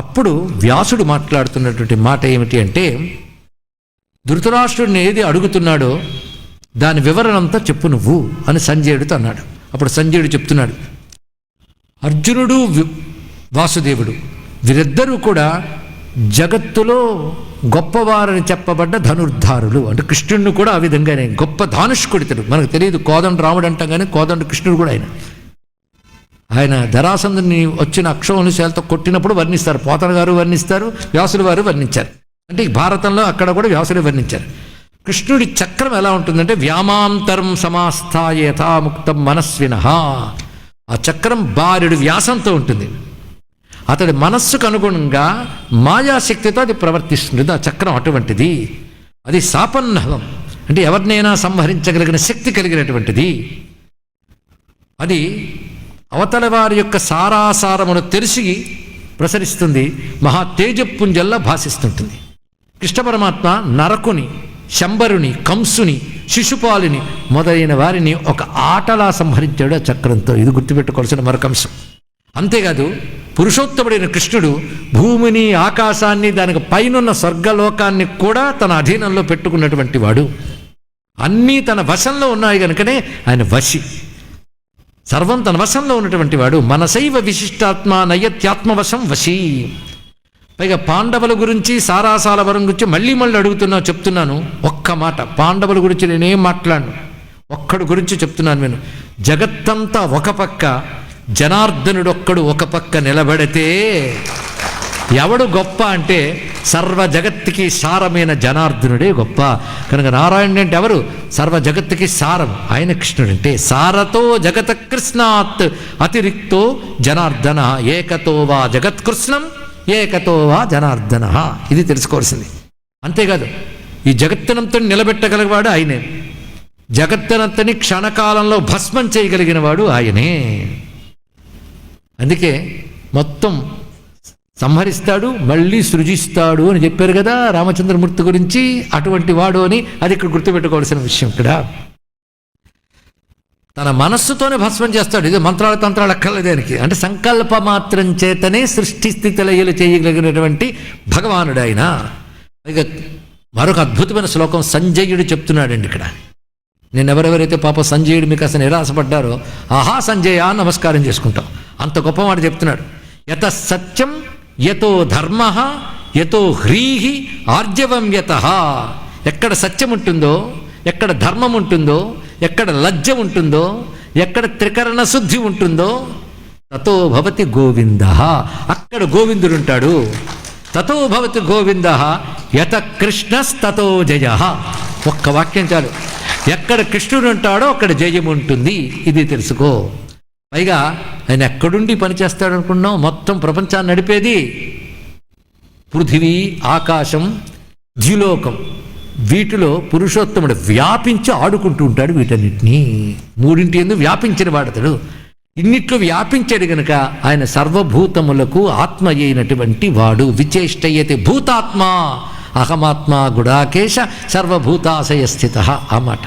అప్పుడు వ్యాసుడు మాట్లాడుతున్నటువంటి మాట ఏమిటి అంటే, ధృతరాష్ట్రుడిని ఏది అడుగుతున్నాడో దాని వివరణ అంతా చెప్పు నువ్వు అని సంజయుడితో అన్నాడు. అప్పుడు సంజయుడు చెప్తున్నాడు, అర్జునుడు వాసుదేవుడు వీరిద్దరూ కూడా జగత్తులో గొప్పవారని చెప్పబడ్డ ధనుర్ధారులు. అంటే కృష్ణుడిని కూడా ఆ విధంగానే గొప్ప ధానుష్కుడితడు. మనకు తెలియదు, కోదండ రాముడు అంటాం కానీ కోదండ కృష్ణుడు కూడా ఆయన ధరాసందుని వచ్చిన అక్షౌహిశాలతో కొట్టినప్పుడు వర్ణిస్తారు. పోతన గారు వర్ణిస్తారు, వ్యాసుల వారు వర్ణించారు. అంటే ఈ భారతంలో అక్కడ కూడా వ్యాసులు వర్ణించారు. కృష్ణుడి చక్రం ఎలా ఉంటుందంటే, వ్యామాంతరం సమాస్థాయ యథాముక్తం మనస్వినః. ఆ చక్రం బారెడు వ్యాసంతో ఉంటుంది. అతడి మనస్సుకు అనుగుణంగా మాయాశక్తితో అది ప్రవర్తిస్తుంది. ఆ చక్రం అటువంటిది. అది సాపన్నహం, అంటే ఎవరినైనా సంహరించగలిగిన శక్తి కలిగినటువంటిది. అది అవతల వారి యొక్క సారాసారమును తెలిసి ప్రసరిస్తుంది. మహా తేజపుంజల్లా భాషిస్తుంటుంది. కృష్ణ పరమాత్మ నరకుని, శంబరుని, కంసుని, శిశుపాలిని మొదలైన వారిని ఒక ఆటలా సంహరించాడు ఆ చక్రంతో. ఇది గుర్తుపెట్టుకోవాల్సిన మరొక అంశం. అంతేకాదు, పురుషోత్తముడైన కృష్ణుడు భూమిని, ఆకాశాన్ని, దానికి పైనున్న స్వర్గలోకాన్ని కూడా తన అధీనంలో పెట్టుకున్నటువంటి వాడు. అన్నీ తన వశంలో ఉన్నాయి కనుకనే ఆయన వశి. సర్వం తన వశంలో ఉన్నటువంటి వాడు. మనసైవ విశిష్టాత్మ నయత్యాత్మవశం వశీ. పైగా పాండవుల గురించి, సారాసాల వరం గురించి మళ్ళీ చెప్తున్నాను. ఒక్క మాట పాండవుల గురించి నేనేం మాట్లాడను, ఒక్కడు గురించి చెప్తున్నాను నేను. జగత్తంతా ఒక పక్క, జనార్దనుడొక్కడు ఒక పక్క నిలబడితే ఎవడు గొప్ప అంటే సర్వ జగత్తుకి సారమైన జనార్దనుడే గొప్ప. కనుక నారాయణుడు అంటే ఎవరు? సర్వ జగత్తుకి సారం ఆయన కృష్ణుడు. అంటే సారతో జగత కృష్ణాత్ అతిరిక్తో జనార్దన ఏకతో వా జగత్కృష్ణం ఏకతో వా జనార్దన. ఇది తెలుసుకోవాల్సింది. అంతేకాదు, ఈ జగత్తునంతని నిలబెట్టగలిగేవాడు ఆయనే. జగత్తునంతని క్షణకాలంలో భస్మం చేయగలిగిన వాడు ఆయనే. అందుకే మొత్తం సంహరిస్తాడు, మళ్ళీ సృజిస్తాడు అని చెప్పారు కదా రామచంద్రమూర్తి గురించి. అటువంటి వాడు అని అది ఇక్కడ గుర్తుపెట్టుకోవాల్సిన విషయం. ఇక్కడ తన మనస్సుతోనే భస్మం చేస్తాడు. ఇది మంత్రాలు తంత్రాలు అక్కర్లేదానికి. అంటే సంకల్ప మాత్రం చేతనే సృష్టి స్థితి లయలు చేయగలిగినటువంటి భగవానుడు ఆయన. ఇక మరొక అద్భుతమైన శ్లోకం సంజయుడు చెప్తున్నాడండి ఇక్కడ. నేను ఎవరెవరైతే పాప సంజయుడు మీకు అసలు నిరాశపడ్డారో, ఆహా సంజయ నమస్కారం చేసుకుంటాం. అంత గొప్ప మాట చెప్తున్నాడు. యత సత్యం యతో ధర్మ యతో హ్రీహి ఆర్జవం యత. ఎక్కడ సత్యం ఉంటుందో, ఎక్కడ ధర్మం ఉంటుందో, ఎక్కడ లజ్జ ఉంటుందో, ఎక్కడ త్రికరణ శుద్ధి ఉంటుందో తతో భవతి గోవింద. అక్కడ గోవిందుడు ఉంటాడు. తతో భవతి గోవింద యత కృష్ణస్తతో జయ. ఒక్క వాక్యం చాలు. ఎక్కడ కృష్ణుడు ఉంటాడో అక్కడ జయం ఉంటుంది. ఇది తెలుసుకో. పైగా ఆయన ఎక్కడుండి పనిచేస్తాడు అనుకున్నాం? మొత్తం ప్రపంచాన్ని నడిపేది పృథివీ, ఆకాశం, ద్యులోకం. వీటిలో పురుషోత్తముడు వ్యాపించి ఆడుకుంటూ ఉంటాడు. వీటన్నిటినీ మూడింటి ఎందుకు వ్యాపించిన వాడతాడు. ఇన్నిట్లో వ్యాపించాడు గనుక ఆయన సర్వభూతములకు ఆత్మ అయినటువంటి వాడు. విచేష్టయతే భూతాత్మ అహమాత్మ గుడాకేశ సర్వభూతాశయ స్థిత. ఆ మాట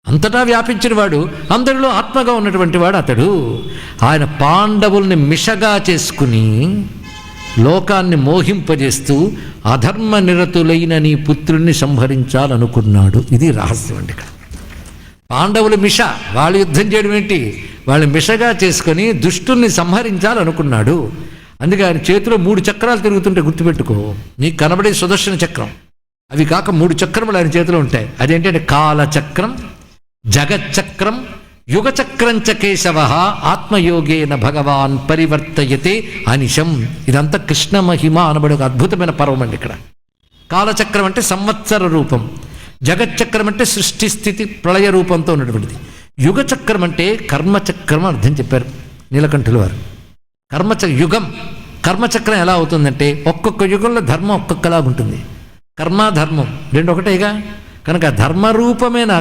అంతటా వ్యాపించిన వాడు, అందరిలో ఆత్మగా ఉన్నటువంటి వాడు అతడు. ఆయన పాండవుల్ని మిషగా చేసుకుని లోకాన్ని మోహింపజేస్తూ అధర్మ నిరతులైన నీ పుత్రుణ్ణి సంహరించాలనుకున్నాడు. ఇది రహస్యం అండి. ఇక్కడ పాండవులు మిష, వాళ్ళు యుద్ధం చేయడం ఏంటి, వాళ్ళు మిషగా చేసుకొని దుష్టుల్ని సంహరించాలనుకున్నాడు. అందుకే ఆయన చేతిలో 3 చక్రాలు తిరుగుతుంటే గుర్తుపెట్టుకో. నీకు కనబడే సుదర్శన చక్రం, అవి కాక 3 చక్రములు ఆయన చేతిలో ఉంటాయి. అదేంటంటే కాలచక్రం, జగచ్చక్రం, యుగచక్రంచ కేశవ ఆత్మయోగేన భగవాన్ పరివర్తయతే అనిశం. ఇదంతా కృష్ణ మహిమ అనబడే ఒక అద్భుతమైన పర్వం అండి. ఇక్కడ కాలచక్రం అంటే సంవత్సర రూపం, జగచ్చక్రం అంటే సృష్టి స్థితి ప్రళయ రూపంతో ఉన్నటువంటిది, యుగచక్రం అంటే కర్మచక్రం అర్థం చెప్పారు నీలకంఠుల వారు. యుగం కర్మచక్రం ఎలా అవుతుందంటే ఒక్కొక్క యుగంలో ధర్మం ఒక్కొక్కలాగా ఉంటుంది. కర్మ ధర్మం రెండు ఒకటేగా. కనుక ధర్మరూపమైన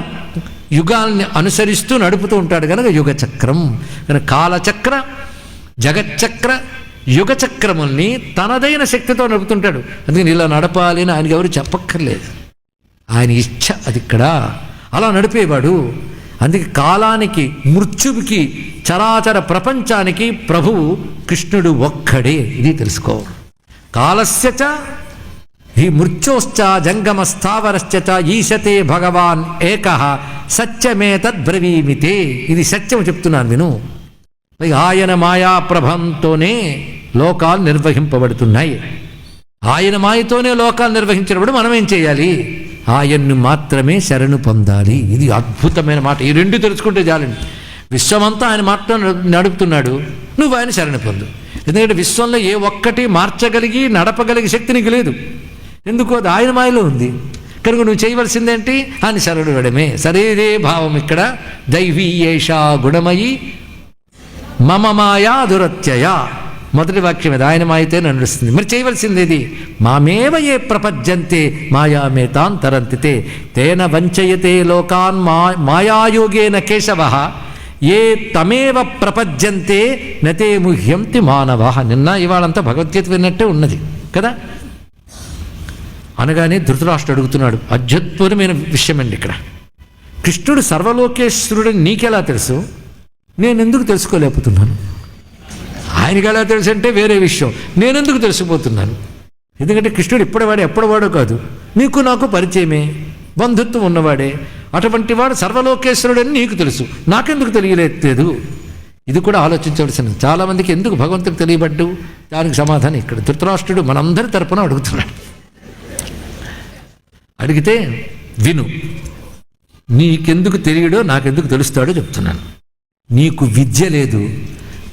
యుగాల్ని అనుసరిస్తూ నడుపుతూ ఉంటాడు కనుక యుగచక్రం. కనుక కాలచక్ర, జగచ్చక్ర, యుగచక్రముల్ని తనదైన శక్తితో నడుపుతుంటాడు. అందుకని ఇలా నడపాలి అని ఆయనకి ఎవరు చెప్పక్కర్లేదు. ఆయన ఇచ్ఛ అది ఇక్కడ అలా నడిపేవాడు. అందుకే కాలానికి, మృత్యువుకి, చరాచర ప్రపంచానికి ప్రభువు కృష్ణుడు ఒక్కడే. ఇది తెలుసుకో. కాలస్య చ ఈ మృత్యోశ్చ జంగమస్థావరశ్చ ఈశతే భగవాన్ ఏకః సత్యమేతద్బ్రవీమితే. ఇది సత్యం చెప్తున్నాను విను. ఆయన మాయా ప్రభంతోనే లోకాలు నిర్వహింపబడుతున్నాయి. ఆయన మాయతోనే లోకాలు నిర్వహించినప్పుడు మనం ఏం చేయాలి? ఆయన్ను మాత్రమే శరణు పొందాలి. ఇది అద్భుతమైన మాట. ఈ రెండు తెలుసుకుంటే చాలండి. విశ్వమంతా ఆయన మాట నడుపుతున్నాడు, నువ్వు ఆయన శరణు పొందు. ఎందుకంటే విశ్వంలో ఏ ఒక్కటి మార్చగలిగి నడపగలిగే శక్తి నీకు లేదు. ఎందుకు? అది ఆయన మాయలో ఉంది. కనుక నువ్వు చేయవలసిందేంటి? ఆయన శరణు వేడమే. సరేదే భావం ఇక్కడ. దైవీ ఏషా గుణమయి మమ మాయా దురత్యయ. మొదటి వాక్యం ఇది. ఆయన మాయతే నడుస్తుంది. మరి చేయవలసింది ఇది. మామేవ ఏ ప్రపద్యంతే మాయామేతాన్ తరంతితే తేన వంచయతే లోకాన్ మాయాయోగేన కేశవః ఏ తమేవ ప్రపద్యంతే నతే ముహ్యంతి మానవః. నిన్న ఇవాళంతా భగవద్గీత విన్నట్టే ఉన్నది కదా. అనగానే ధృతరాష్ట్రుడు అడుగుతున్నాడు. అద్భుతమైన విషయం అండి ఇక్కడ. కృష్ణుడు సర్వలోకేశ్వరుడని నీకెలా తెలుసు? నేనెందుకు తెలుసుకోలేకపోతున్నాను? ఆయనకి ఎలా తెలుసు అంటే వేరే విషయం. నేనెందుకు తెలిసిపోతున్నాను? ఎందుకంటే కృష్ణుడు ఇప్పటివాడే ఎప్పటివాడో కాదు. నీకు నాకు పరిచయమే, బంధుత్వం ఉన్నవాడే. అటువంటి వాడు సర్వలోకేశ్వరుడని నీకు తెలుసు, నాకెందుకు తెలియలేదు? ఇది కూడా ఆలోచించవలసింది. చాలామందికి ఎందుకు భగవంతుడికి తెలియబడ్డు? దానికి సమాధానం ఇక్కడ. ధృతరాష్ట్రుడు మనందరి తరపున అడుగుతున్నాడు. అడిగితే విను. నీకెందుకు తెలియడో నాకెందుకు తెలుస్తాడో చెప్తున్నాను. నీకు విద్య లేదు,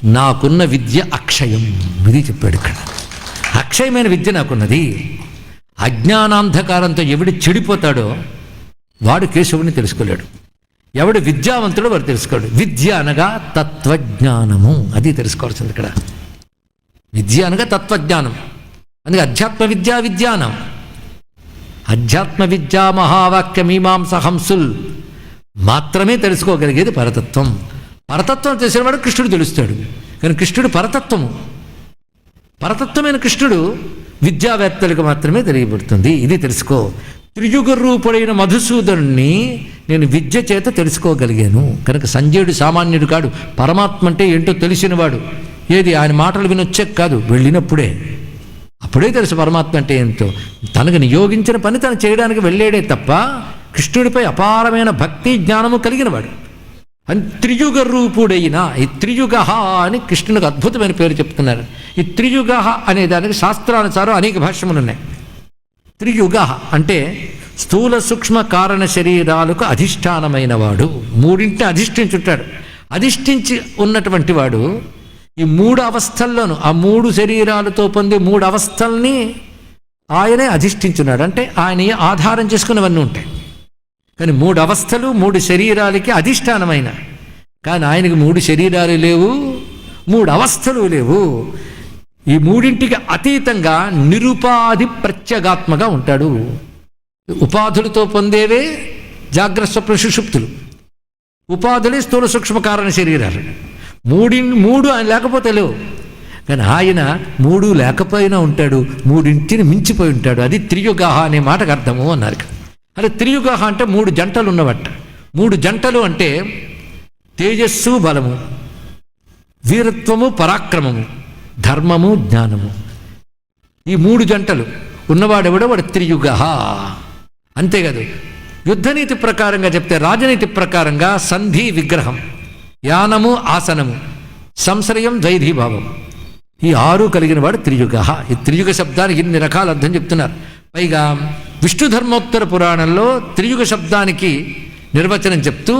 నాకున్న విద్య అక్షయం. ఇది చెప్పాడు ఇక్కడ. అక్షయమైన విద్య నాకున్నది. అజ్ఞానాంధకారంతో ఎవడు చెడిపోతాడో వాడు కేశవుని తెలుసుకోలేడు. ఎవడు విద్యావంతుడో వాడు తెలుసుకోడు. విద్య అనగా తత్వజ్ఞానము. అది తెలుసుకోవాల్సింది ఇక్కడ. విద్య అనగా తత్వజ్ఞానం. అందుకే అధ్యాత్మ విద్యా విజ్ఞానం. అధ్యాత్మ విద్యా మహావాక్య మీమాంస హంసుల్ మాత్రమే తెలుసుకోగలిగేది పరతత్వం. పరతత్వం తెలిసినవాడు కృష్ణుడు తెలుస్తాడు. కానీ కృష్ణుడు పరతత్వము. పరతత్వమైన కృష్ణుడు విద్యావేత్తలకు మాత్రమే తెలియబడుతుంది. ఇది తెలుసుకో. త్రియుగ రూపుడైన మధుసూదనుణ్ణి నేను విద్య చేత తెలుసుకోగలిగాను. కనుక సంజయుడు సామాన్యుడు కాడు. పరమాత్మ అంటే ఏంటో తెలిసినవాడు. ఏది ఆయన మాటలు వినొచ్చే కాదు, వెళ్ళినప్పుడే అప్పుడే తెలుసు పరమాత్మ అంటే ఏంటో. తనకు నియోగించిన పని తను చేయడానికి వెళ్ళాడే తప్ప కృష్ణుడిపై అపారమైన భక్తి జ్ఞానము కలిగినవాడు. అని త్రియుగ రూపుడైన ఈ త్రియుగ అని కృష్ణునికి అద్భుతమైన పేరు చెప్తున్నారు. ఈ త్రియుగ అనే దానికి శాస్త్రానుసారం అనేక భాష్యములు ఉన్నాయి. త్రియుగ అంటే స్థూల సూక్ష్మ కారణ శరీరాలకు అధిష్టానమైన వాడు. మూడింటిని అధిష్ఠించుంటాడు. అధిష్ఠించి ఉన్నటువంటి వాడు ఈ మూడు అవస్థల్లోనూ ఆ మూడు శరీరాలతో పొందే మూడు అవస్థల్ని ఆయనే అధిష్ఠించున్నాడు. అంటే ఆయన ఆధారం చేసుకున్నవన్నీ ఉంటాయి. కానీ మూడు అవస్థలు మూడు శరీరాలకి అధిష్టానమైన. కానీ ఆయనకి మూడు శరీరాలు లేవు, మూడు అవస్థలు లేవు. ఈ మూడింటికి అతీతంగా నిరుపాధి ప్రత్యేగాత్మగా ఉంటాడు. ఉపాధులతో పొందేవే జాగ్రత్త స్వప్న సుషుప్తులు. ఉపాధులే స్థూల సూక్ష్మ కారణ శరీరాలు. మూడు ఆయన లేకపోతే లేవు. కానీ ఆయన మూడు లేకపోయినా ఉంటాడు, మూడింటిని మించిపోయి ఉంటాడు. అది త్రియుగ అనే మాటకు అర్థము అన్నారు. అదే త్రియుగ అంటే మూడు జంటలు ఉన్నవట. మూడు జంటలు అంటే తేజస్సు బలము, వీరత్వము పరాక్రమము, ధర్మము జ్ఞానము. ఈ మూడు జంటలు ఉన్నవాడెవడో వాడు త్రియుగ. అంతేకాదు యుద్ధనీతి ప్రకారంగా చెప్తే రాజనీతి ప్రకారంగా సంధి విగ్రహం, యానము ఆసనము, సంశ్రయం ద్వైధీభావం, ఈ ఆరు కలిగిన వాడు త్రియుగ. ఈ త్రియుగ శబ్దానికి ఇన్ని రకాల అర్థం చెప్తున్నారు. పైగా విష్ణు ధర్మోత్తర పురాణంలో త్రియుగ శబ్దానికి నిర్వచనం చెప్తూ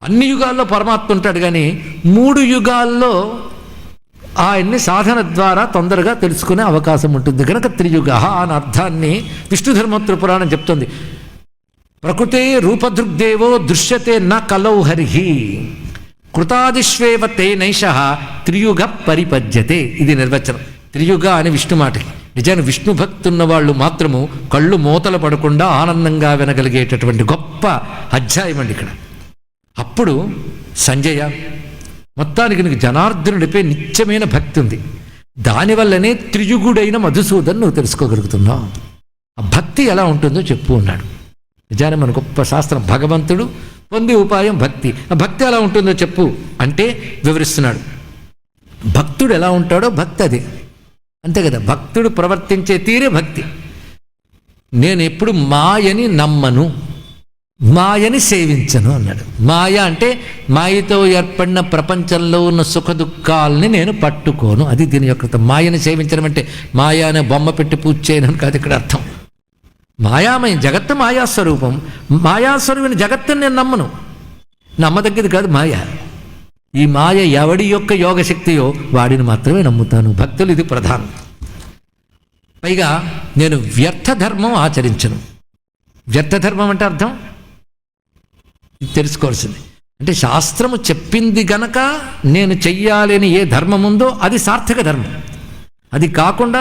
అన్ని యుగాల్లో పరమాత్మ ఉంటాడు, కానీ మూడు యుగాల్లో ఆయన్ని సాధన ద్వారా తొందరగా తెలుసుకునే అవకాశం ఉంటుంది. కనుక త్రియుగ అనే అర్థాన్ని విష్ణు ధర్మోత్తర పురాణం చెప్తుంది. ప్రకృతే రూపదృగ్దేవో దృశ్యతే న కలౌ హరిహి కృతాదిష్వేవ తే నైష త్రియుగ పరిపద్యతే. ఇది నిర్వచనం. త్రియుగ అని విష్ణు మాటకి. నిజాన్ని విష్ణు భక్తున్న వాళ్ళు మాత్రము కళ్ళు మూతలు పడకుండా ఆనందంగా వినగలిగేటటువంటి గొప్ప అధ్యాయం అండి ఇక్కడ. అప్పుడు సంజయ, మొత్తానికి నీకు జనార్దనుడిపై నిత్యమైన భక్తి ఉంది. దానివల్లనే త్రియుగుడైన మధుసూదన్ నువ్వు తెలుసుకోగలుగుతున్నావు. ఆ భక్తి ఎలా ఉంటుందో చెప్పు అన్నాడు. నిజాన్ని మన గొప్ప శాస్త్రం. భగవంతుడు పొందే ఉపాయం భక్తి. ఆ భక్తి ఎలా ఉంటుందో చెప్పు అంటే వివరిస్తున్నాడు. భక్తుడు ఎలా ఉంటాడో భక్తి అది. అంతే కదా, భక్తుడు ప్రవర్తించే తీరే భక్తి. నేను ఎప్పుడు మాయని నమ్మను, మాయని సేవించను అన్నాడు. మాయ అంటే మాయతో ఏర్పడిన ప్రపంచంలో ఉన్న సుఖ దుఃఖాలని నేను పట్టుకోను. అది దీని యొక్క అర్థం. మాయని సేవించడం అంటే మాయ అనే బొమ్మ పెట్టి పూజ చేయను కాదు ఇక్కడ అర్థం. మాయామయం, జగత్తు మాయాస్వరూపం. మాయాస్వరూపిన జగత్తుని నేను నమ్మను, నమ్మదగ్గది కాదు మాయ. ఈ మాయ ఎవడి యొక్క యోగశక్తియో వాడిని మాత్రమే నమ్ముతాను. భక్తులు ఇది ప్రధానం. పైగా నేను వ్యర్థ ధర్మం ఆచరించను. వ్యర్థ ధర్మం అంటే అర్థం ఇది తెలుసుకోవాల్సింది. అంటే శాస్త్రము చెప్పింది గనక నేను చెయ్యాలి అని ఏ ధర్మం ఉందో అది సార్థక ధర్మం. అది కాకుండా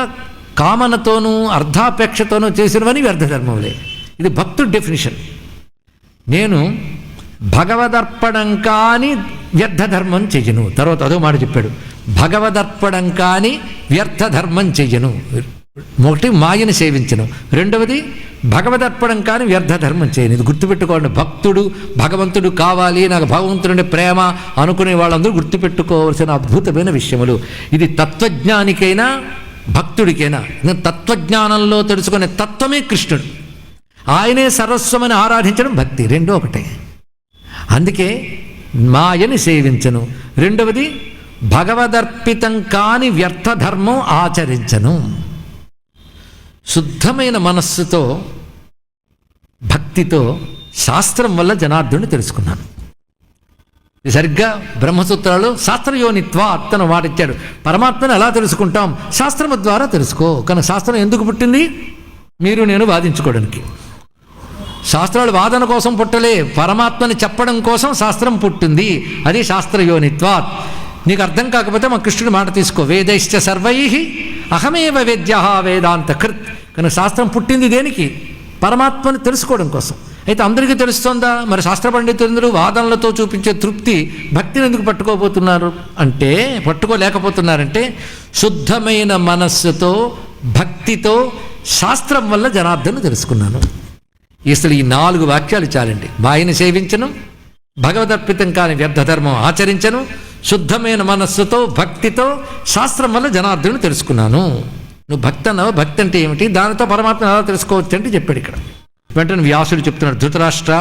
కామనతోనూ అర్ధాపేక్షతోనూ చేసినవని వ్యర్థ ధర్మంలే. ఇది భక్తుడి డెఫినిషన్. నేను భగవదర్పణం కాని వ్యర్థ ధర్మం చెయ్యను. తర్వాత అదో మాట చెప్పాడు, భగవదర్పణం కాని వ్యర్థ ధర్మం చెయ్యను. ఒకటి మాయను సేవించను, రెండవది భగవదర్పణం కాని వ్యర్థ ధర్మం చేయను. ఇది గుర్తుపెట్టుకోండి. భక్తుడు భగవంతుడు కావాలి, నాకు భగవంతుడి ప్రేమ అనుకునే వాళ్ళందరూ గుర్తుపెట్టుకోవాల్సిన అద్భుతమైన విషయములు. ఇది తత్వజ్ఞానికైనా భక్తుడికైనా. తత్వజ్ఞానంలో తెలుసుకునే తత్వమే కృష్ణుడు, ఆయనే సర్వస్వమని ఆరాధించడం భక్తి. రెండో ఒకటే. అందుకే మాయని సేవించను, రెండవది భగవదర్పితం కాని వ్యర్థ ధర్మం ఆచరించను. శుద్ధమైన మనస్సుతో భక్తితో శాస్త్రం వల్ల జనార్దుని తెలుసుకున్నాను. సరిగ్గా బ్రహ్మసూత్రాలు శాస్త్రయోనిత్వ అత్తను వాటిచ్చాడు. పరమాత్మను ఎలా తెలుసుకుంటాం? శాస్త్రము ద్వారా తెలుసుకో. కానీ శాస్త్రం ఎందుకు పుట్టింది? మీరు నేను వాదించుకోవడానికి. శాస్త్రాలు వాదన కోసం పుట్టలే, పరమాత్మని చెప్పడం కోసం శాస్త్రం పుట్టింది. అది శాస్త్రయోనిత్వాత్. నీకు అర్థం కాకపోతే మా కృష్ణుడి మాట తీసుకో, వేదైశ్చ సర్వై అహమేవ వేద్య వేదాంత కృత్. కానీ శాస్త్రం పుట్టింది దేనికి? పరమాత్మని తెలుసుకోవడం కోసం. అయితే అందరికీ తెలుస్తుందా? మరి శాస్త్ర పండితులందరూ వాదనలతో చూపించే తృప్తి భక్తిని ఎందుకు పట్టుకోలేకపోతున్నారంటే శుద్ధమైన మనస్సుతో భక్తితో శాస్త్రం వల్ల జనార్దను తెలుసుకున్నాను. అసలు ఈ 4 వాక్యాలు చాలండి. మాయని సేవించను, భగవదర్పితం కాని వ్యర్థ ధర్మం ఆచరించను, శుద్ధమైన మనస్సుతో భక్తితో శాస్త్రం వల్ల జనార్దను తెలుసుకున్నాను. నువ్వు భక్తి అన్నావు, భక్తి అంటే ఏమిటి, దానితో పరమాత్మ ఎలా తెలుసుకోవచ్చు అంటే చెప్పాడు ఇక్కడ. వెంటనే వ్యాసుడు చెప్తున్నాడు, ధృతరాష్ట్ర,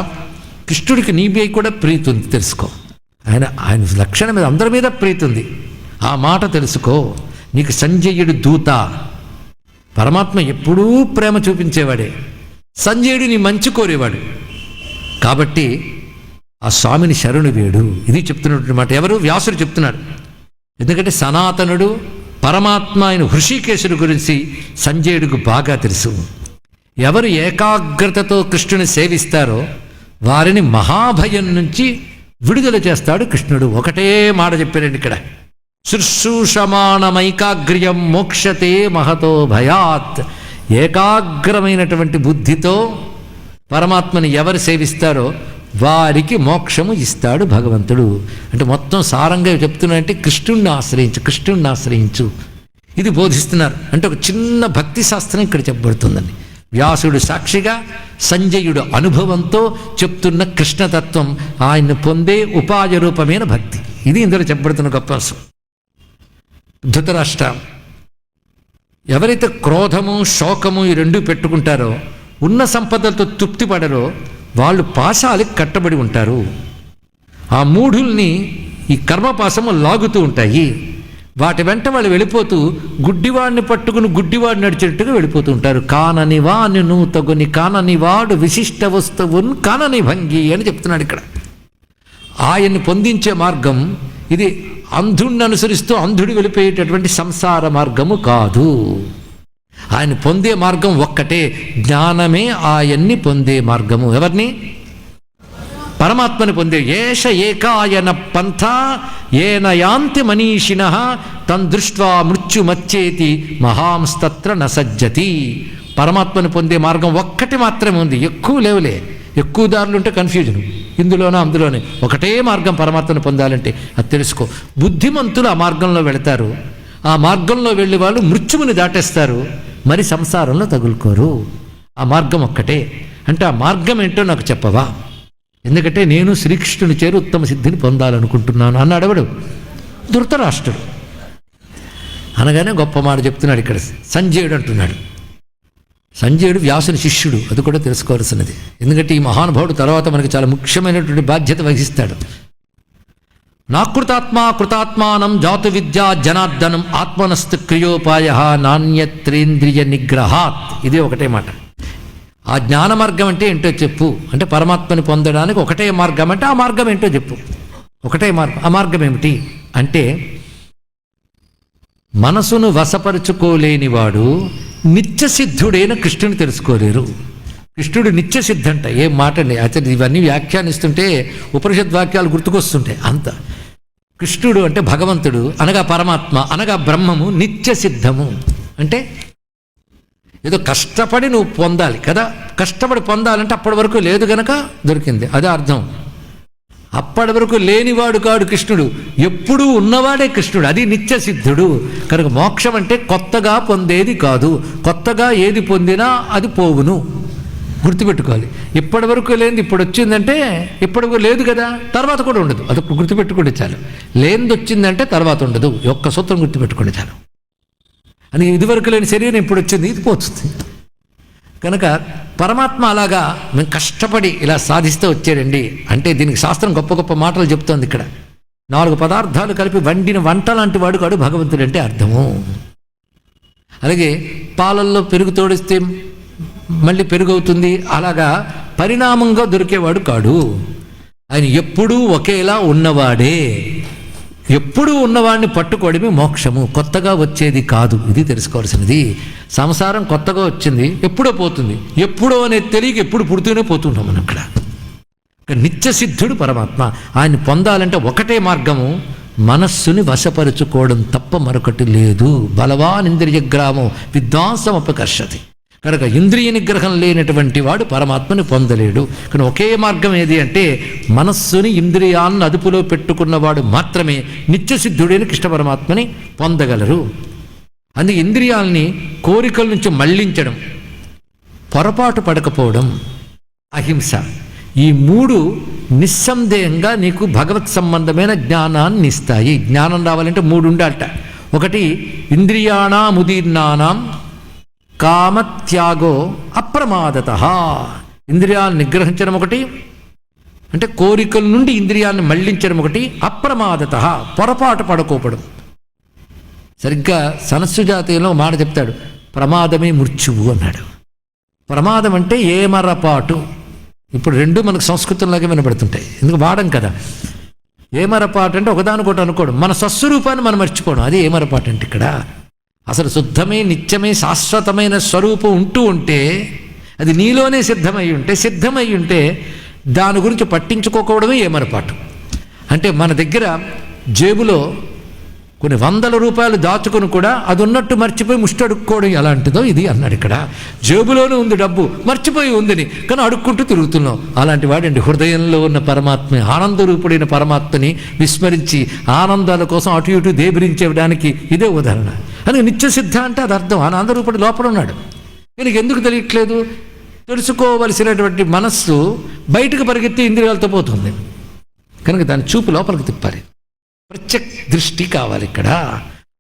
కృష్ణుడికి నీపై కూడా ప్రీతి ఉంది, తెలుసుకో. ఆయన లక్షణం మీద అందరి మీద ప్రీతి ఉంది, ఆ మాట తెలుసుకో. నీకు సంజయుడు దూత. పరమాత్మ ఎప్పుడూ ప్రేమ చూపించేవాడే, సంజయుడు నీ మంచి కోరేవాడు. కాబట్టి ఆ స్వామిని శరణు వేడు. ఇది చెప్తున్నటువంటి మాట. ఎవరు? వ్యాసుడు చెప్తున్నాడు. ఎందుకంటే సనాతనుడు పరమాత్మ ఆయన హృషికేశుడి గురించి సంజయుడికి బాగా తెలుసు. ఎవరు ఏకాగ్రతతో కృష్ణుని సేవిస్తారో వారిని మహాభయం నుంచి విడుదల చేస్తాడు కృష్ణుడు. ఒకటే మాట చెప్పారండి ఇక్కడ, శుశ్రూషమాణమైకాగ్ర్యం మోక్షతే మహతో భయాత్. ఏకాగ్రమైనటువంటి బుద్ధితో పరమాత్మని ఎవరు సేవిస్తారో వారికి మోక్షము ఇస్తాడు భగవంతుడు. అంటే మొత్తం సారంగా చెప్తున్నాడంటే కృష్ణుణ్ణి ఆశ్రయించు. ఇది బోధిస్తున్నారు. అంటే ఒక చిన్న భక్తి శాస్త్రం ఇక్కడ చెప్పబడుతుందండి. వ్యాసుడు సాక్షిగా, సంజయుడు అనుభవంతో చెప్తున్న కృష్ణతత్వం, ఆయన్ని పొందే ఉపాయ రూపమైన భక్తి. ఇది ఇందులో చెప్పబడుతున్న గొప్ప అంశం. ధృతరాష్ట్ర, ఎవరైతే క్రోధము శోకము ఈ 2 పెట్టుకుంటారో, ఉన్న సంపదలతో తృప్తి పడరో, వాళ్ళు పాశాలకు కట్టబడి ఉంటారు. ఆ మూఢుల్ని ఈ కర్మపాశము లాగుతూ ఉంటాయి. వాటి వెంట వాళ్ళు వెళ్ళిపోతూ గుడ్డివాడిని పట్టుకుని గుడ్డివాడు నడిచేట్టుగా వెళ్ళిపోతూ ఉంటారు. కానని వాను తగుని కానని వాడు విశిష్ట వస్తువున్ కానని భంగి అని చెప్తున్నాడు ఇక్కడ. ఆయన్ని పొందించే మార్గం ఇది అంధుడిని అనుసరిస్తూ అంధుడు వెళ్ళిపోయేటటువంటి సంసార మార్గము కాదు. ఆయన పొందే మార్గం ఒక్కటే, జ్ఞానమే ఆయన్ని పొందే మార్గము. ఎవరిని? పరమాత్మని పొందే. ఏష ఏకాయన పంథ ఏన యాంతి మనీషిణః తన్ దృష్ట్వా మృత్యుమచ్చేతి మహాంస్తత్ర నసజ్జతి. పరమాత్మని పొందే మార్గం ఒక్కటి మాత్రమే ఉంది, ఎక్కువ లేవులే. ఎక్కువ దారులు ఉంటే కన్ఫ్యూజన్, ఇందులోనో అందులోనే. ఒకటే మార్గం పరమాత్మను పొందాలంటే, అది తెలుసుకో. బుద్ధిమంతులు ఆ మార్గంలో వెళతారు. ఆ మార్గంలో వెళ్ళి వాళ్ళు మృత్యువుని దాటేస్తారు, మరి సంసారంలో తగులుకోరు. ఆ మార్గం ఒక్కటే. అంటే ఆ మార్గం ఏంటో నాకు చెప్పవా? ఎందుకంటే నేను శ్రీకృష్ణుని చేరి ఉత్తమ సిద్ధిని పొందాలనుకుంటున్నాను అన్నాడు. ఎవడు? ధృతరాష్ట్రుడు. అనగానే గొప్ప మాట చెప్తున్నాడు ఇక్కడ. సంజయుడు అంటున్నాడు. సంజయుడు వ్యాసుని శిష్యుడు, అది కూడా తెలుసుకోవాల్సినది. ఎందుకంటే ఈ మహానుభావుడు తర్వాత మనకి చాలా ముఖ్యమైనటువంటి బాధ్యత వహిస్తాడు. నాకృతాత్మా కృతాత్మానం జాతు విద్యా జనార్దనం ఆత్మనస్తు క్రియోపాయ నాణ్యత్రేంద్రియ నిగ్రహాత్. ఇదే ఒకటే మాట. ఆ జ్ఞాన మార్గం అంటే ఏంటో చెప్పు అంటే, పరమాత్మని పొందడానికి ఒకటే మార్గం అంటే ఆ మార్గం ఏంటో చెప్పు. ఒకటే మార్గం. ఆ మార్గం ఏమిటి అంటే, మనసును వశపరుచుకోలేనివాడు నిత్యసిద్ధుడైన కృష్ణుని తెలుసుకోలేరు. కృష్ణుడు నిత్యసిద్ధంట. ఏం మాట అండి అతను! ఇవన్నీ వ్యాఖ్యానిస్తుంటే ఉపనిషద్ వాక్యాలు గుర్తుకొస్తుంటాయి. అంత కృష్ణుడు అంటే భగవంతుడు అనగా పరమాత్మ అనగా బ్రహ్మము నిత్యసిద్ధము. అంటే ఏదో కష్టపడి నువ్వు పొందాలి కదా. కష్టపడి పొందాలంటే అప్పటి వరకు లేదు గనక దొరికింది, అదే అర్థం. అప్పటి వరకు లేనివాడు కాడు కృష్ణుడు, ఎప్పుడూ ఉన్నవాడే కృష్ణుడు. అది నిత్యసిద్ధుడు. కనుక మోక్షం అంటే కొత్తగా పొందేది కాదు. కొత్తగా ఏది పొందినా అది పోవును. గుర్తుపెట్టుకోవాలి. ఇప్పటి వరకు లేనిది ఇప్పుడు వచ్చిందంటే ఇప్పటి వరకు లేదు కదా, తర్వాత కూడా ఉండదు. అది గుర్తుపెట్టుకుంటే చాలు. లేనిది వచ్చిందంటే తర్వాత ఉండదు. ఒక్క సూత్రం గుర్తుపెట్టుకుంటే చాలు. అని ఇదివరకు లేని శరీరం ఇప్పుడు వచ్చింది, ఇది పోతుంది. కనుక పరమాత్మ అలాగా మేము కష్టపడి ఇలా సాధిస్తే వచ్చాడండి అంటే దీనికి శాస్త్రం గొప్ప గొప్ప మాటలు చెప్తోంది. ఇక్కడ 4 పదార్థాలు కలిపి వండిన వంట లాంటి వాడు కాడు భగవంతుడు అంటే అర్థము. అలాగే పాలల్లో పెరుగు తోడిస్తే మళ్ళీ పెరుగు అవుతుంది, అలాగా పరిణామంగా దొరికేవాడు కాడు. ఆయన ఎప్పుడూ ఒకేలా ఉన్నవాడే. ఎప్పుడూ ఉన్నవాడిని పట్టుకోవడమే మోక్షము, కొత్తగా వచ్చేది కాదు. ఇది తెలుసుకోవాల్సినది. సంసారం కొత్తగా వచ్చింది, ఎప్పుడో పోతుంది. ఎప్పుడో అనేది తెలియక ఎప్పుడు పుడుతూనే పోతుంటాం మనం. ఇక్కడ నిత్యసిద్ధుడు పరమాత్మ. ఆయన పొందాలంటే ఒకటే మార్గము, మనస్సుని వశపరుచుకోవడం తప్ప మరొకటి లేదు. బలవాన్ ఇంద్రియగ్రామం విద్వాంసం అపకర్షతి. కనుక ఇంద్రియ నిగ్రహం లేనటువంటి వాడు పరమాత్మని పొందలేడు. కానీ ఒకే మార్గం ఏది అంటే, మనస్సుని ఇంద్రియాలను అదుపులో పెట్టుకున్నవాడు మాత్రమే నిత్యసిద్ధుడైన కృష్ణ పరమాత్మని పొందగలరు. అందుకే ఇంద్రియాలని కోరికల నుంచి మళ్లించడం, పొరపాటు పడకపోవడం, అహింస, ఈ 3 నిస్సందేహంగా నీకు భగవత్ సంబంధమైన జ్ఞానాన్ని ఇస్తాయి. జ్ఞానం రావాలంటే 3 ఉండాలట. ఒకటి ఇంద్రియాణాముదీర్ణానాం కామత్యాగో అప్రమాదత. ఇంద్రియాలను నిగ్రహించడం ఒకటి, అంటే కోరికల నుండి ఇంద్రియాలను మళ్లించడం ఒకటి. అప్రమాదత, పొరపాటు పడకోపడం. సరిగ్గా సనస్సు జాతీయంలో మాట చెప్తాడు, ప్రమాదమే మృత్యువు అన్నాడు. ప్రమాదం అంటే ఏమరపాటు. ఇప్పుడు 2 మనకు సంస్కృతంలాగే వినబడుతుంటాయి, ఎందుకు వాడం కదా. ఏమరపాటు అంటే ఒకదానికొకటి అనుకోవడం, మన స్వస్వరూపాన్ని మనం మర్చిపోవడం, అది ఏమరపాటు అంటే. ఇక్కడ అసలు శుద్ధమే నిత్యమే శాశ్వతమైన స్వరూపం ఉంటూ ఉంటే, అది నీలోనే సిద్ధమై ఉంటే దాని గురించి పట్టించుకోకపోవడమే ఏమరపాటు. అంటే మన దగ్గర జేబులో కొన్ని 100 రూపాయలు దాచుకొని కూడా అది ఉన్నట్టు మర్చిపోయి ముష్టి అడుక్కోవడం ఎలాంటిదో ఇది అన్నాడు. ఇక్కడ జేబులోనే ఉంది డబ్బు, మర్చిపోయి ఉందని కానీ అడుక్కుంటూ తిరుగుతున్నాం. అలాంటి వాడండి హృదయంలో ఉన్న పరమాత్మ, ఆనందరూపుడైన పరమాత్మని విస్మరించి ఆనందాల కోసం అటు ఇటు దేబరించడానికి ఇదే ఉదాహరణ. అందుకే నిత్యసిద్ధ అంటే అది అర్థం. ఆనందరూపుడు లోపల ఉన్నాడు. దీనికి ఎందుకు తెలియట్లేదు? తెలుసుకోవలసినటువంటి మనస్సు బయటకు పరిగెత్తి ఇంద్రియాలతో పోతుంది. కనుక దాని చూపు లోపలికి తిప్పాలి. ప్రత్యక్ష దృష్టి కావాలి ఇక్కడ.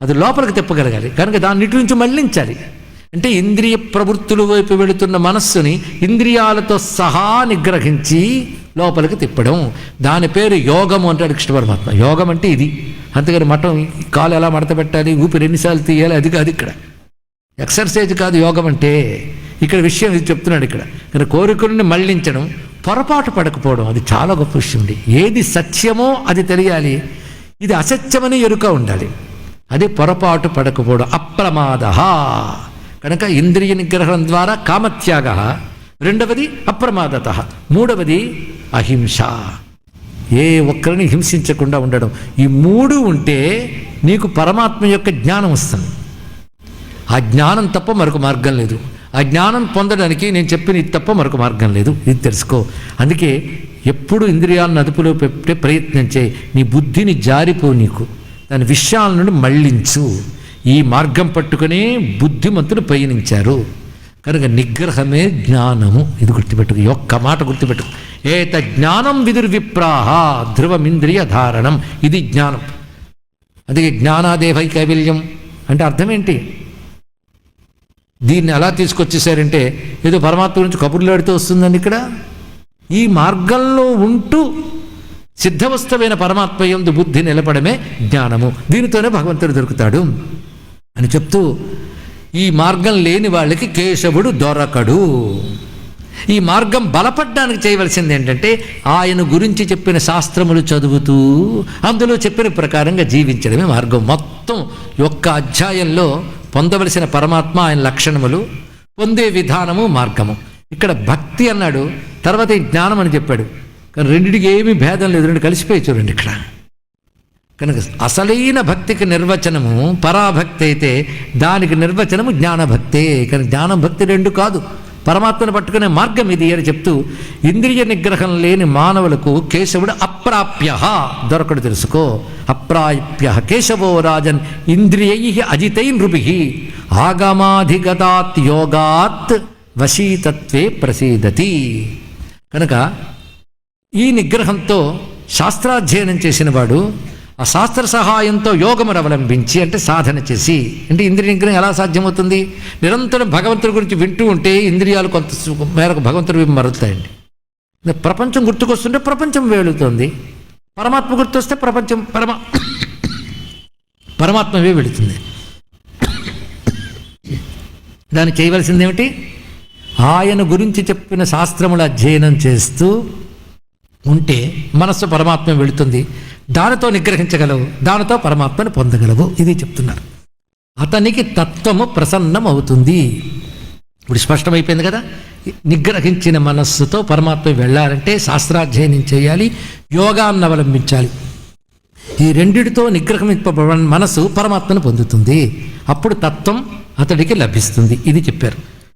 అది లోపలికి తిప్పగలగాలి. కనుక దాన్ని ఇటు నుంచి మళ్లించాలి. అంటే ఇంద్రియ ప్రవృత్తుల వైపు వెళుతున్న మనస్సుని ఇంద్రియాలతో సహా నిగ్రహించి లోపలికి తిప్పడం, దాని పేరు యోగము అంటాడు కృష్ణ పరమాత్మ. యోగం అంటే ఇది. అంతేగాని మఠం కాలు ఎలా మడత పెట్టాలి, ఊపిరి ఎన్నిసార్లు తీయాలి, అది కాదు. ఇక్కడ ఎక్సర్సైజ్ కాదు యోగం అంటే. ఇక్కడ విషయం ఇది చెప్తున్నాడు ఇక్కడ. కానీ కోరికలను మళ్లించడం, పొరపాటు పడకపోవడం, అది చాలా గొప్ప విషయం. ఏది సత్యమో అది తెలియాలి, ఇది అసత్యమని ఎరుక ఉండాలి. అదే పొరపాటు పడకపోవడం. అప్రమాద. కనుక ఇంద్రియ నిగ్రహం ద్వారా కామత్యాగ, రెండవది అప్రమాదత, మూడవది అహింస, ఏ ఒక్కరిని హింసించకుండా ఉండడం. ఈ 3 ఉంటే నీకు పరమాత్మ యొక్క జ్ఞానం వస్తుంది. ఆ జ్ఞానం తప్ప మరొక మార్గం లేదు. ఆ జ్ఞానం పొందడానికి నేను చెప్పిన ఇది తప్ప మరొక మార్గం లేదు. ఇది తెలుసుకో. అందుకే ఎప్పుడు ఇంద్రియాలను అదుపులో పెట్టే ప్రయత్నం చేయి. నీ బుద్ధిని జారిపో, నీకు దాని విషయాల నుండి మళ్లించు. ఈ మార్గం పట్టుకునే బుద్ధిమంతులు పయనించారు. కనుక నిగ్రహమే జ్ఞానము. ఇది గుర్తుపెట్టుకు, ఒక్క మాట గుర్తుపెట్టుకు. ఏత జ్ఞానం విదుర్విప్రాహ ధ్రువమింద్రియ ధారణం. ఇది జ్ఞానం. అందుకే జ్ఞానాదేవై కైవల్యం అంటే అర్థం ఏంటి? దీన్ని ఎలా తీసుకొచ్చేసారంటే ఏదో పరమాత్మ గురించి కబుర్లు ఆడితే వస్తుందండి. ఇక్కడ ఈ మార్గంలో ఉంటూ సిద్ధవస్తమైన పరమాత్మ యందు బుద్ధి నిలపడమే జ్ఞానము. దీనితోనే భగవంతుడు దొరుకుతాడు అని చెప్తూ, ఈ మార్గం లేని వాళ్ళకి కేశవుడు దొరకడు. ఈ మార్గం బలపడ్డానికి చేయవలసింది ఏంటంటే ఆయన గురించి చెప్పిన శాస్త్రములు చదువుతూ అందులో చెప్పిన ప్రకారంగా జీవించడమే మార్గం. మొత్తం ఒక్క అధ్యాయంలో పొందవలసిన పరమాత్మ, ఆయన లక్షణములు, పొందే విధానము, మార్గము. ఇక్కడ భక్తి అన్నాడు, తర్వాత ఈ జ్ఞానం అని చెప్పాడు. కానీ రెండింటికి ఏమీ భేదం లేదు, రెండు కలిసిపోయి చూడండి ఇక్కడ. కనుక అసలైన భక్తికి నిర్వచనము పరాభక్తి అయితే దానికి నిర్వచనము జ్ఞానభక్తే. కానీ జ్ఞానభక్తి రెండు కాదు, పరమాత్మను పట్టుకునే మార్గం ఇది అని చెప్తూ, ఇంద్రియ నిగ్రహం లేని మానవులకు కేశవుడు అప్రాప్య, దొరకడు తెలుసుకో. అప్రాప్య కేశవో రాజన్ ఇంద్రియై అజితై నృభి ఆగమాధిగతాత్ యోగాత్ వశీతత్వే ప్రసీదతి. కనుక ఈ నిగ్రహంతో శాస్త్రాధ్యయనం చేసిన వాడు ఆ శాస్త్ర సహాయంతో యోగమును అవలంబించి, అంటే సాధన చేసి, అంటే ఇంద్రియ నిగ్రహం ఎలా సాధ్యమవుతుంది? నిరంతరం భగవంతుడి గురించి వింటూ ఉంటే ఇంద్రియాలు కొంత మేరకు భగవంతుడి వైపు మరుతాయండి. ప్రపంచం గుర్తుకొస్తుంటే ప్రపంచం వెళుతుంది, పరమాత్మ గుర్తొస్తే ప్రపంచం పరమాత్మవే వెళుతుంది. దాన్ని చేయవలసింది ఏమిటి? ఆయన గురించి చెప్పిన శాస్త్రముల అధ్యయనం చేస్తూ ఉంటే మనస్సు పరమాత్మ వెళుతుంది, దానితో నిగ్రహించగలవు, దానితో పరమాత్మను పొందగలవు. ఇది చెప్తున్నారు. అతనికి తత్వము ప్రసన్నం అవుతుంది. ఇప్పుడు స్పష్టమైపోయింది కదా. నిగ్రహించిన మనస్సుతో పరమాత్మ వెళ్ళాలంటే శాస్త్రాధ్యయనం చేయాలి, యోగాన్ని అవలంబించాలి. ఈ రెండిటితో నిగ్రహింపబడిన మనసు పరమాత్మను పొందుతుంది. అప్పుడు తత్వం అతడికి లభిస్తుంది. ఇది చెప్పారు.